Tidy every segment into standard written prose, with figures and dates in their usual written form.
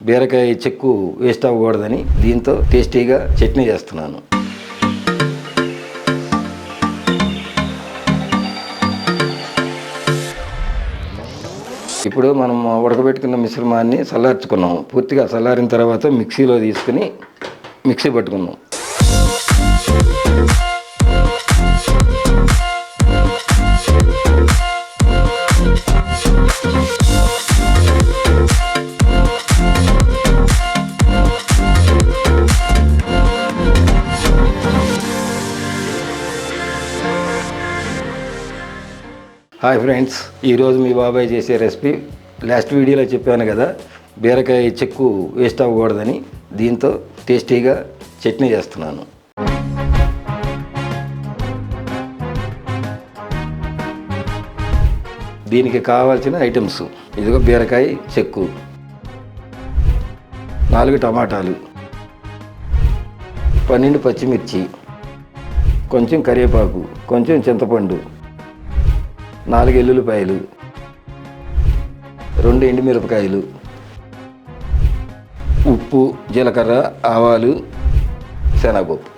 బీరకాయ చెక్కు వేస్ట్ అవ్వకూడదని దీంతో టేస్టీగా చట్నీ చేస్తున్నాను. ఇప్పుడు మనం ఉడకబెట్టుకున్న మిశ్రమాన్ని చల్లార్చుకున్నాం. పూర్తిగా చల్లారిన తర్వాత మిక్సీలో తీసుకుని మిక్సీ పట్టుకున్నాం. హాయ్ ఫ్రెండ్స్, ఈరోజు మీ బాబాయ్ చేసే రెసిపీ లాస్ట్ వీడియోలో చెప్పాను కదా, బీరకాయ చెక్కు వేస్ట్ అవ్వకూడదని దీంతో టేస్టీగా చట్నీ చేస్తున్నాను. దీనికి కావాల్సిన ఐటమ్స్ ఇదిగో బీరకాయ చెక్కు, 4 టమాటాలు, 12 పచ్చిమిర్చి, కొంచెం కరివేపాకు, కొంచెం చింతపండు, 4 ఎల్లుల్లిపాయలు, 2 ఎండుమిరపకాయలు, ఉప్పు, జీలకర్ర, ఆవాలు, శనగపప్పు.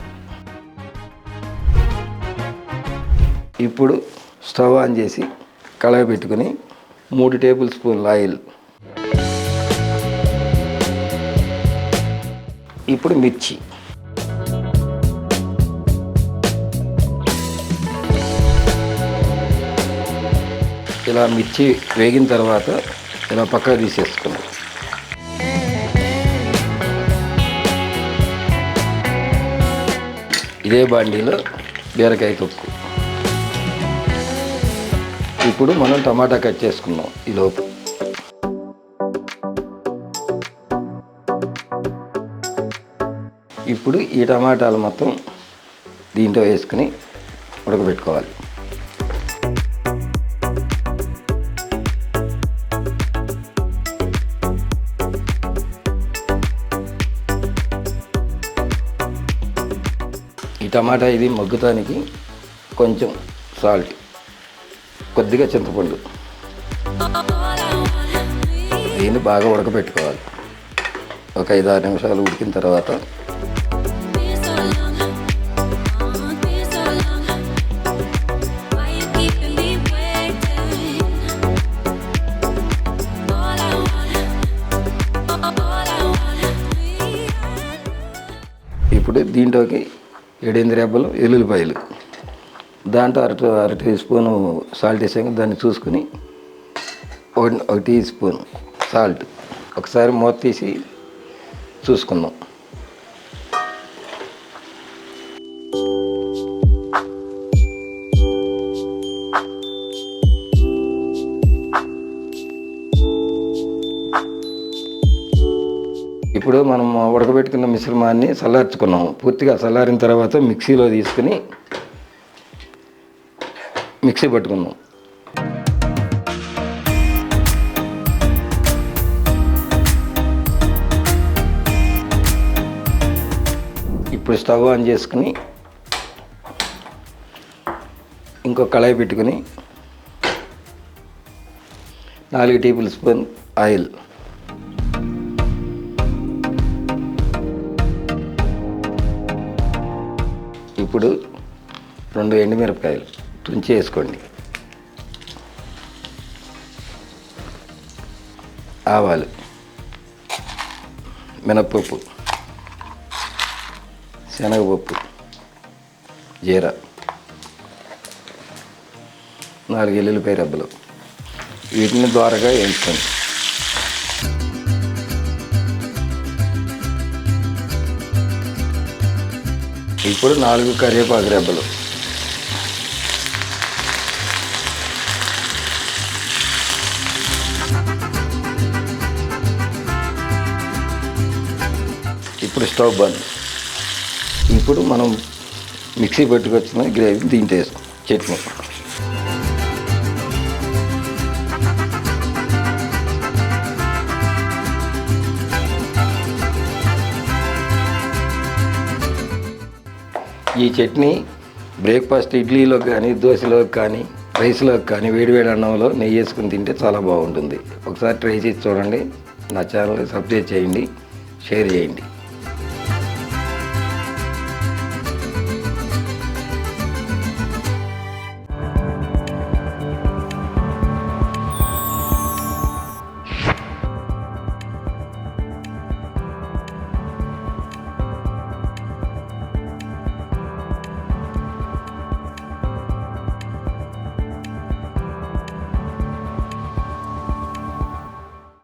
ఇప్పుడు స్టవ్ ఆన్ చేసి కళాయి పెట్టుకుని 3 టేబుల్ స్పూన్ల ఆయిల్. ఇప్పుడు మిర్చి, ఇలా మిర్చి వేగిన తర్వాత ఇలా పక్కకు తీసేసుకున్నాం. ఇదే బాండీలో బీరకాయ తొక్కు. ఇప్పుడు మనం టమాటా కట్ చేసుకున్నాం. ఈలోపు ఇప్పుడు ఈ టమాటాలు మొత్తం దీంట్లో వేసుకుని ఉడకబెట్టుకోవాలి. ఈ టమాటా ఇది మగ్గుతానికి కొంచెం సాల్ట్, కొద్దిగా చింతపండు, దీన్ని బాగా ఉడకబెట్టుకోవాలి. ఒక 5-6 నిమిషాలు ఉడికిన తర్వాత ఇప్పుడు దీంట్లోకి 7-8 రెబ్బలు ఎల్లుల్లిపాయలు, దాంట్లో అర టీ స్పూను సాల్ట్ వేసాక దాన్ని చూసుకుని 1 టీ స్పూన్ సాల్ట్. ఒకసారి మూత తీసి చూసుకుందాం. ఇప్పుడు మనం ఉడకబెట్టుకున్న మిశ్రమాన్ని చల్లార్చుకున్నాం. పూర్తిగా చల్లారిన తర్వాత మిక్సీలో తీసుకుని మిక్సీ పట్టుకున్నాం. ఇప్పుడు స్టవ్ ఆన్ చేసుకుని ఇంకో కళాయి పెట్టుకుని 4 టేబుల్ స్పూన్ ఆయిల్, ఇప్పుడు 2 ఎండుమిరపకాయలు తుంచి వేసుకోండి, ఆవాలు, మినప్పప్పు, శనగపప్పు, జీరా, 4 ఎల్లుల్లిపాయ రెబ్బలు, వీటిని ద్వారగా వేయించుకోండి. ఇప్పుడు 4 కరివేపాకు రెబ్బలు, ఇప్పుడు స్టవ్ బంద్. ఇప్పుడు మనం మిక్సీ పెట్టుకొచ్చిన గ్రేవీ దీంట్లో వేసుకో చట్నీ. ఈ చట్నీ బ్రేక్ఫాస్ట్ ఇడ్లీలోకి కానీ, దోశలోకి కానీ, రైస్లోకి కానీ, వేడివేడి అన్నంలో నెయ్యి వేసుకుని తింటే చాలా బాగుంటుంది. ఒకసారి ట్రై చేసి చూడండి. నా ఛానల్ని సబ్స్క్రైబ్ చేయండి, షేర్ చేయండి.